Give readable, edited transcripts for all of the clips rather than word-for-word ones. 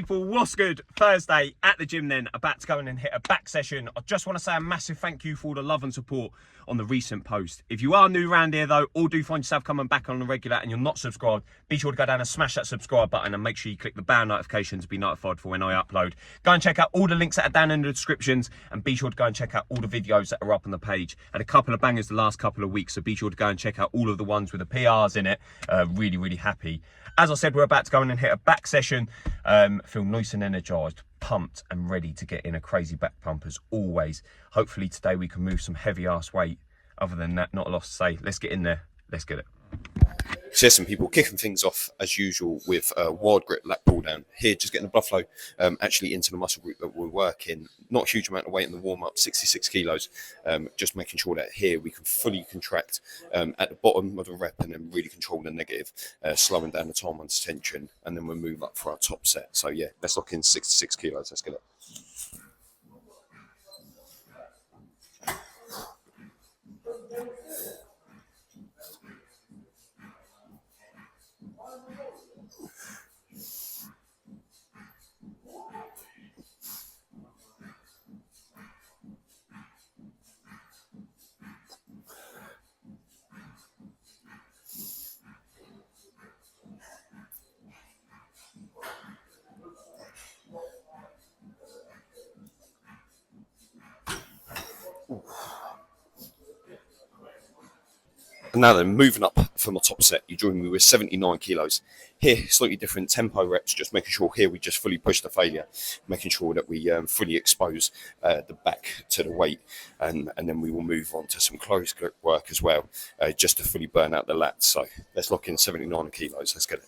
people, what's good? Thursday at the gym then, about to go in and hit a back session. I just want to say a massive thank you for all the love and support on the recent post. If you are new around here though, or do find yourself coming back on the regular and you're not subscribed, be sure to go down and smash that subscribe button and make sure you click the bell notification to be notified for when I upload. Go and check out all the links that are down in the descriptions, and be sure to go and check out all the videos that are up on the page. Had a couple of bangers the last couple of weeks, so be sure to go and check out all of the ones with the PRs in it. Really happy. As I said, we're about to go in and hit a back session. Feel nice and energized, pumped and ready to get in a crazy back pump as always. Hopefully today we can move some heavy ass weight. Other than that, not a lot to say. Let's get in there. Let's get it. So some people kicking things off as usual with wide grip lat pull down. Here, just getting the blood flow actually into the muscle group that we're working. Not a huge amount of weight in the warm up, 66 kilos. Just making sure that here we can fully contract at the bottom of the rep and then really control the negative, slowing down the time under tension, and then we'll move up for our top set. So yeah, let's lock in 66 kilos. Let's get it. And now then, moving up for my top set, you join me with 79 kilos. Here, slightly different tempo reps, just making sure here we just fully push the failure, making sure that we fully expose the back to the weight, and then we will move on to some close grip work as well, just to fully burn out the lats. So let's lock in 79 kilos, let's get it.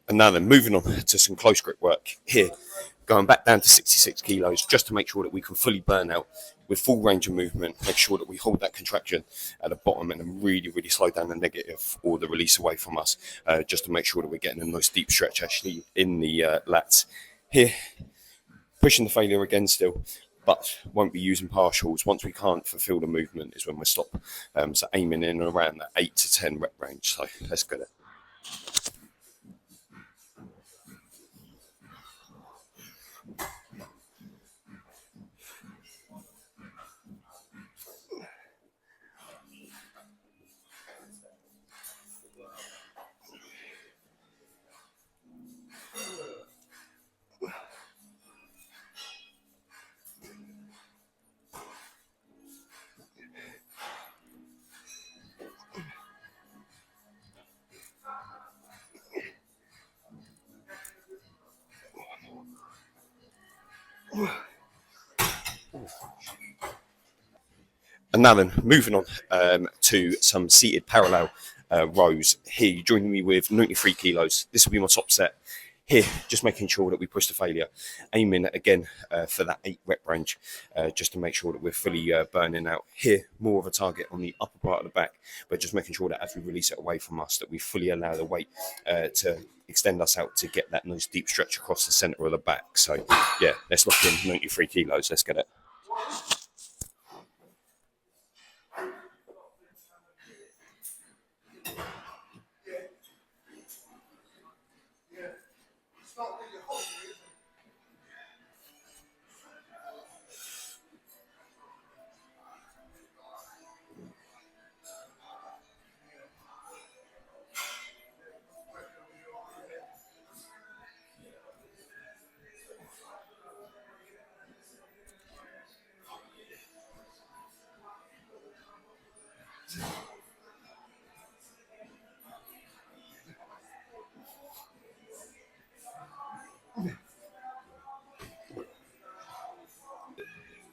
And now then, moving on to some close grip work. Here, going back down to 66 kilos, just to make sure that we can fully burn out with full range of movement, make sure that we hold that contraction at the bottom and then really slow down the negative or the release away from us, just to make sure that we're getting a nice deep stretch actually in the lats. Here, pushing the failure again still, but won't be using partials. Once we can't fulfill the movement is when we stop. So aiming in around that 8 to 10 rep range. So let's get it. And now then, moving on to some seated parallel rows. Here, you're joining me with 93 kilos. This will be my top set. Here, just making sure that we push the failure, aiming again for that 8 rep range, just to make sure that we're fully burning out. Here, more of a target on the upper part of the back, but just making sure that as we release it away from us, that we fully allow the weight to extend us out to get that nice deep stretch across the center of the back. So yeah, let's lock in 93 kilos. Let's get it.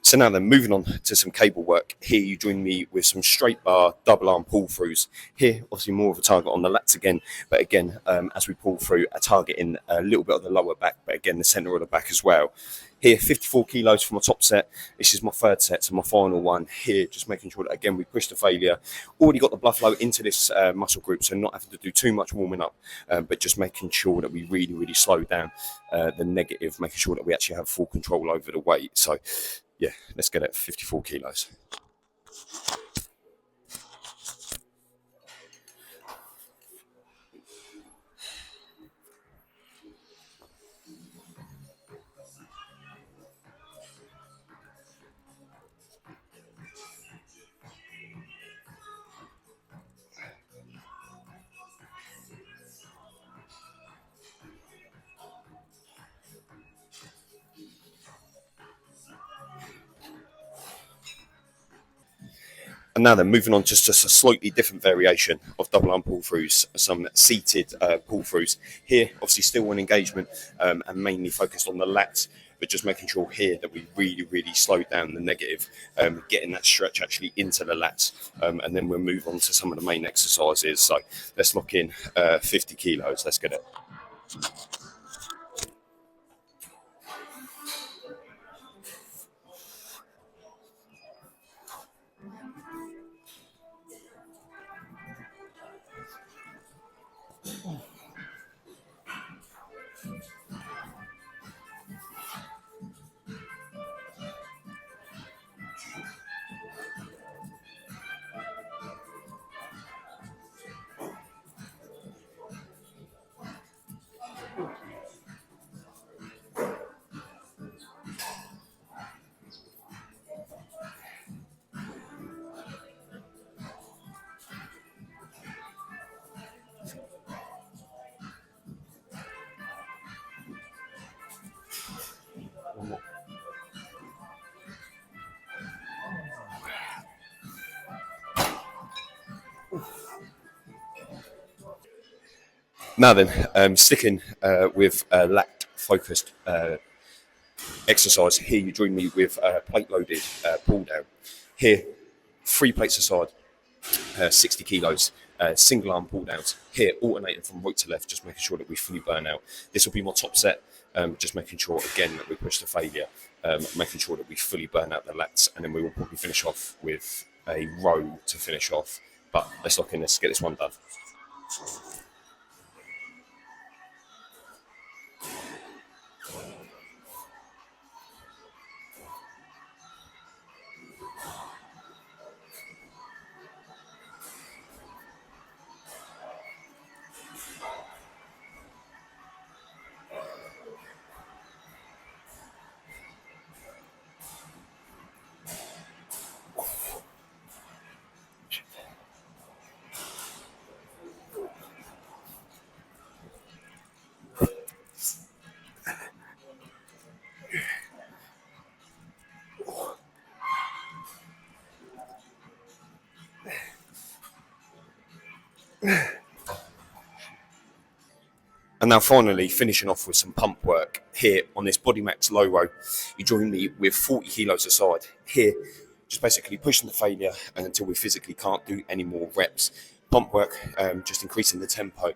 So now then, moving on to some cable work. Here you join me with some straight bar double arm pull throughs. Here, obviously more of a target on the lats again, but again, as we pull through, a target in a little bit of the lower back, but again, the center of the back as well. Here, 54 kilos for my top set. This is my third set, so my final one. Here, just making sure that, again, we push to failure. Already got the blood flow into this muscle group, so not having to do too much warming up, but just making sure that we really, really slow down the negative, making sure that we actually have full control over the weight. So, yeah, let's get it, 54 kilos. And now then, moving on to just a slightly different variation of double arm pull throughs, some seated pull throughs. Here, obviously still on engagement and mainly focused on the lats, but just making sure here that we really, really slow down the negative, getting that stretch actually into the lats. And then we'll move on to some of the main exercises. So let's lock in 50 kilos. Let's get it. Now then, sticking with lat focused exercise. Here you join me with plate loaded pull down. Here, 3 plates aside, 60 kilos, single arm pull downs. Here, alternating from right to left, just making sure that we fully burn out. This will be my top set, just making sure again that we push to failure, making sure that we fully burn out the lats, and then we will probably finish off with a row to finish off. But let's lock in, let's get this one done. And now finally, finishing off with some pump work here on this Body Max low row. You join me with 40 kilos aside. Here, just basically pushing the failure and until we physically can't do any more reps. Pump work, just increasing the tempo.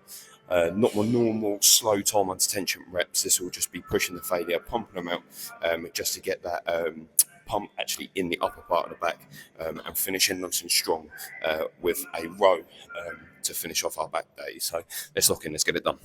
Not more normal, slow time under tension reps. This will just be pushing the failure, pumping them out, just to get that pump actually in the upper part of the back, and finishing nice and strong with a row to finish off our back day. So let's lock in, let's get it done.